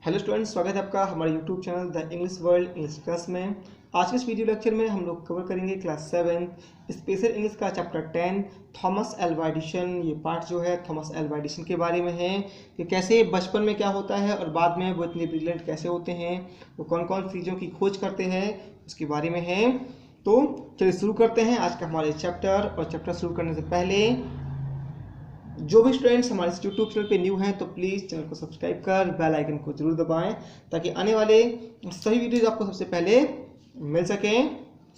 Hello students, स्वागत है आपका हमारे YouTube channel the English world English class में। आज के इस वीडियो लेक्चर में हम लोग कवर करेंगे क्लास 7 स्पेशल इंग्लिश का चैप्टर 10 थॉमस एल्वा एडिशन। ये पार्ट जो है थॉमस एल्वा एडिशन के बारे में है कि कैसे बचपन में क्या होता है और बाद में वो इतने ब्रिलियंट कैसे होते हैं, वो कौन कौन चीज़ों की खोज करते हैं, उसके बारे में है। तो चलिए शुरू करते हैं आज का हमारे चैप्टर। और चैप्टर शुरू करने से पहले जो भी स्टूडेंट्स हमारे इस यूट्यूब चैनल पे न्यू हैं तो प्लीज़ चैनल को सब्सक्राइब कर बेल आइकन को जरूर दबाएं ताकि आने वाले सभी वीडियोज आपको सबसे पहले मिल सकें।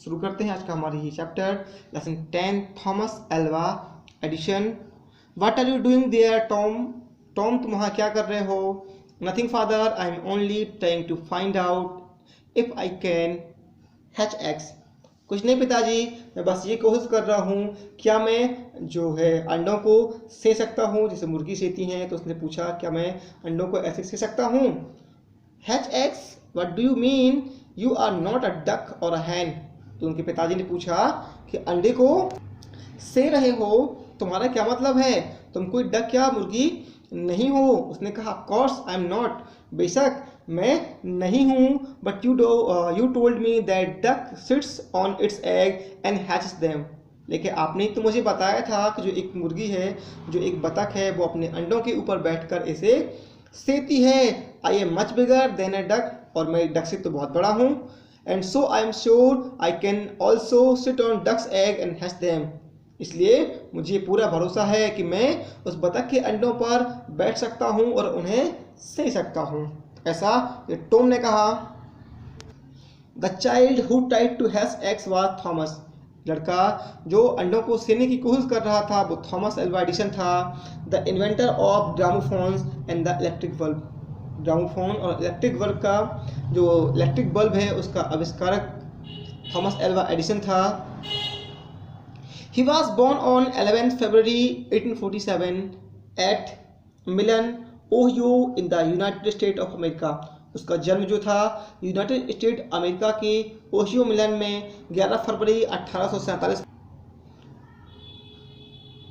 शुरू करते हैं आज का हमारा ये chapter lesson 10 Thomas Alva Edison. What are you doing there Tom? Tom, तुम वहाँ क्या कर रहे हो? Nothing father, I am only trying to find out if I can hatch eggs. कुछ नहीं पिताजी, मैं बस ये कोशिश कर रहा हूँ क्या मैं जो है अंडों को से सकता हूँ, जैसे मुर्गी सेती हैं। तो उसने पूछा क्या मैं अंडों को ऐसे से सकता हूँ? Hatch eggs, what do you mean? You are not a duck or a हैन। तो उनके पिताजी ने पूछा कि अंडे को से रहे हो, तुम्हारा क्या मतलब है? तुम कोई डक या मुर्गी नहीं हो। उसने कहा कोर्स आई एम नॉट, बेशक मैं नहीं हूँ। But you told me that duck sits on it's egg and hatches them. लेकिन आपने तो मुझे बताया था कि जो एक मुर्गी है, जो एक बतख है, वो अपने अंडों के ऊपर बैठकर इसे सेती है। I am much bigger than a duck, और मैं डक से तो बहुत बड़ा हूँ। And so I am sure I can also sit on ducks egg and hatch them. इसलिए मुझे पूरा भरोसा है कि मैं उस बतख के अंडों पर बैठ सकता हूँ और उन्हें से सकता हूँ। ऐसा टॉम ने कहा। The child who tried to hatch eggs was Thomas. लड़का जो अंडों को सेने की कोशिश कर रहा था वो थॉमस एल्वा एडिशन था। The inventor of gramophones and the electric bulb. Gramophone और इलेक्ट्रिक बल्ब का जो इलेक्ट्रिक बल्ब है उसका आविष्कारक थॉमस एल्वा एडिशन था। He was born on 11th February 1847 at Milan, Ohio in the United States of America. उसका जन्म जो था यूनाइटेड स्टेट अमेरिका के ओहियो मिलन में 11 फरवरी 1847।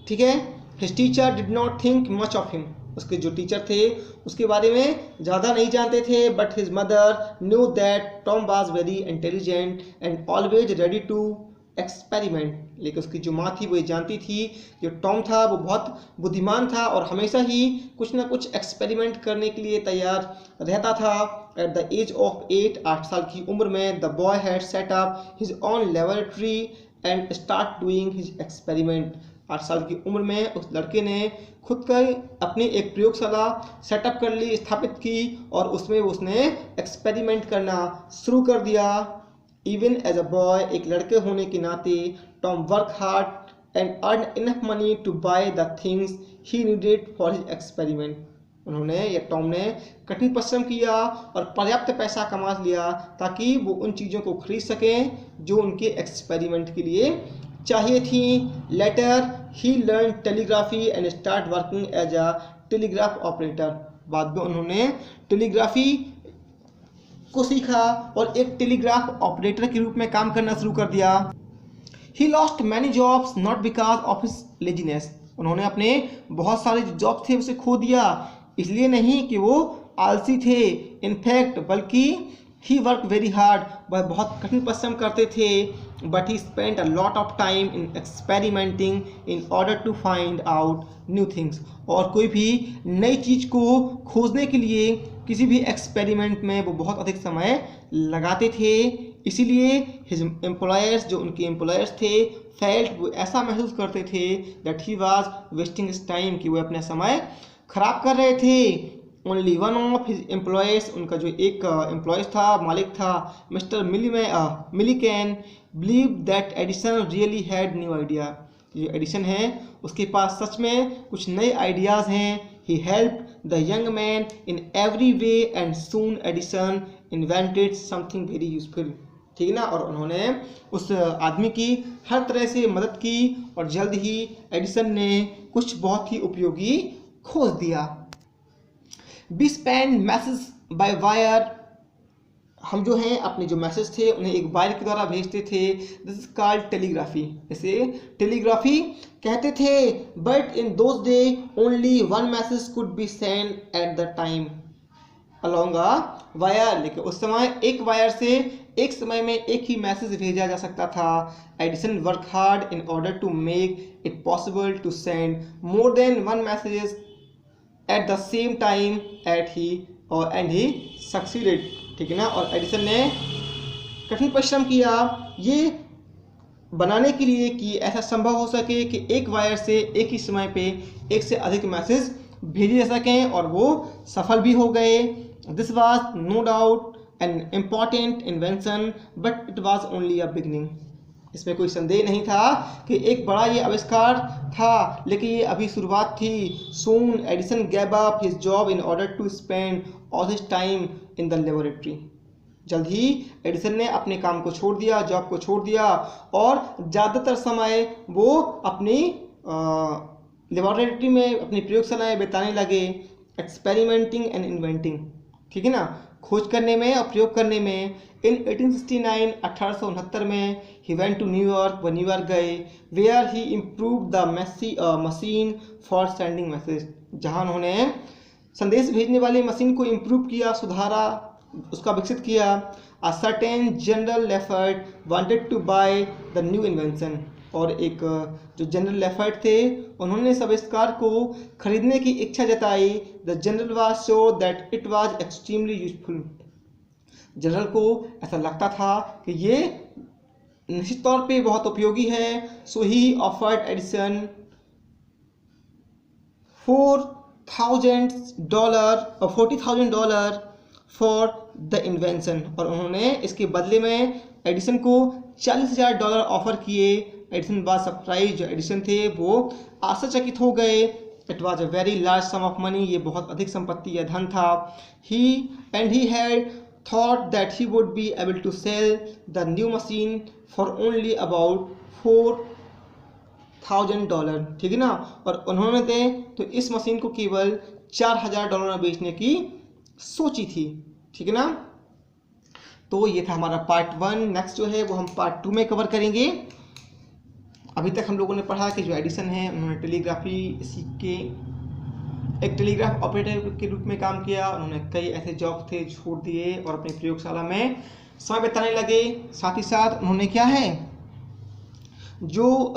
ठीक है। His teacher did not think much of him. उसके जो टीचर थे उसके बारे में ज़्यादा नहीं जानते थे। But his mother knew that Tom was very intelligent and always ready to experiment. लेकिन उसकी जो माँ थी वो ये जानती थी जो टॉम था वो बहुत बुद्धिमान था और हमेशा ही कुछ ना कुछ एक्सपेरिमेंट करने के लिए तैयार रहता था। एट द एज ऑफ 8 साल की उम्र में the boy had set up his own laboratory and start doing his experiment. 8 साल की उम्र में उस लड़के ने खुद का अपनी एक प्रयोगशाला सेटअप कर ली, स्थापित की, और उसमें उसने एक्सपेरिमेंट करना शुरू कर दिया। इवन एज अ बॉय, एक लड़के होने के नाते, Tom work hard and earn enough money to buy the things he needed for his experiment. उन्होंने या टॉम ने कठिन परिश्रम किया और पर्याप्त पैसा कमा लिया ताकि वो उन चीज़ों को खरीद सकें जो उनके एक्सपेरिमेंट के लिए चाहिए थी। Later he learn telegraphy and start working as a telegraph operator. बाद में उन्होंने टेलीग्राफी को सीखा और एक टेलीग्राफ ऑपरेटर के रूप में काम करना शुरू कर दिया। He lost many jobs not because of his laziness. उन्होंने अपने बहुत सारे जॉब थे उसे खो दिया, इसलिए नहीं कि वो आलसी थे, इनफैक्ट बल्कि ही वर्क वेरी हार्ड, वह बहुत कठिन परिश्रम करते थे। But he spent a lot of time in experimenting in order to find out new things. और कोई भी नई चीज़ को खोजने के लिए किसी भी एक्सपेरिमेंट में वो बहुत अधिक समय लगाते थे। इसीलिए हिज एम्प्लॉयर्स, जो उनके एम्प्लॉयर्स थे, फेल्ट, वो ऐसा महसूस करते थे that he was wasting his time, कि वो अपना समय खराब कर रहे थे। Only one of his employers, उनका जो एक एम्प्लॉयज था, मालिक था, mister Millikan, believe that Edison really had new idea. जो एडिसन है उसके पास सच में कुछ नए आइडियाज़ हैं। He help the young man in every way and soon Edison invented something very useful. ठीक है ना। और उन्होंने उस आदमी की हर तरह से मदद की और जल्द ही एडिसन ने कुछ बहुत ही उपयोगी खोज दिया। Be spend message by wire. हम जो हैं अपने जो मैसेज थे उन्हें एक वायर के द्वारा भेजते थे। This is called telegraphy. इसे टेलीग्राफी कहते थे। But in those day only one message could be send at the time. along a wire, लेकिन उस समय एक वायर से एक समय में एक ही मैसेज भेजा जा सकता था। Edison work hard in order to make it possible to send more than one messages at the same time and he succeeded, ठीक है ना। और एडिसन ने कठिन परिश्रम किया ये बनाने के लिए कि ऐसा संभव हो सके कि एक वायर से एक ही समय पे एक से अधिक मैसेज भेजे जा सकें, और वो सफल भी हो गए। This was no doubt an important invention but it was only a beginning. इसमें कोई संदेह नहीं था कि एक बड़ा ये आविष्कार था, लेकिन ये अभी शुरुआत थी। Soon Edison gave up his job in order to spend all his time in the laboratory. जल्द ही एडिसन ने अपने काम को छोड़ दिया, जॉब को छोड़ दिया, और ज़्यादातर समय वो अपनी लेबोरेटरी में, अपनी प्रयोगशाला में बिताने लगे, एक्सपेरिमेंटिंग एंड इन्वेंटिंग, ठीक है ना, खोज करने में और प्रयोग करने में। इन 1869 1869 में ही वेंट टू न्यूयॉर्क, वह न्यूयॉर्क गए, where he improve the machine for sending message, जहाँ उन्होंने संदेश भेजने वाली मशीन को इम्प्रूव किया, सुधारा, उसका विकसित किया। A certain general Lefferts wanted to buy the new invention, और एक जो जनरल लेफर्ट थे उन्होंने इस आविष्कार को खरीदने की इच्छा जताई। The general was sure that it was extremely useful. General को ऐसा लगता था कि ये निश्चित तौर पे बहुत उपयोगी है। So he offered Edison $40,000 for the invention, और उन्होंने इसके बदले में एडिसन को $40,000 ऑफर किए। एडिसन वाज सरप्राइज, जो एडिसन थे वो आश्चर्यचकित हो गए। It was a very large sum of money, ये बहुत अधिक संपत्ति या धन था। He had thought that he would be able to sell the new machine for only about $4,000, ठीक है ना। और उन्होंने तो इस मशीन को केवल $4,000 में बेचने की सोची थी, ठीक है ना। तो ये था हमारा पार्ट 1। नेक्स्ट जो है वो हम पार्ट 2 में कवर करेंगे। अभी तक हम लोगों ने पढ़ा कि जो एडिसन है उन्होंने टेलीग्राफी सीख के एक टेलीग्राफ ऑपरेटर के रूप में काम किया। उन्होंने कई ऐसे जॉब थे छोड़ दिए और अपनी प्रयोगशाला में समय बिताने लगे। साथ ही साथ उन्होंने क्या है, जो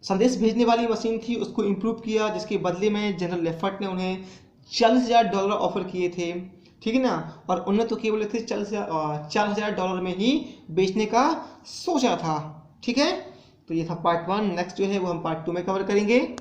संदेश भेजने वाली मशीन थी उसको इम्प्रूव किया, जिसके बदले में जनरल लेफर्ट ने उन्हें $40,000 ऑफर किए थे, ठीक है ना। और उन्हें तो केवल थे $4,000 में ही बेचने का सोचा था, ठीक है। तो ये था पार्ट 1। नेक्स्ट जो है वो हम पार्ट 2 में कवर करेंगे।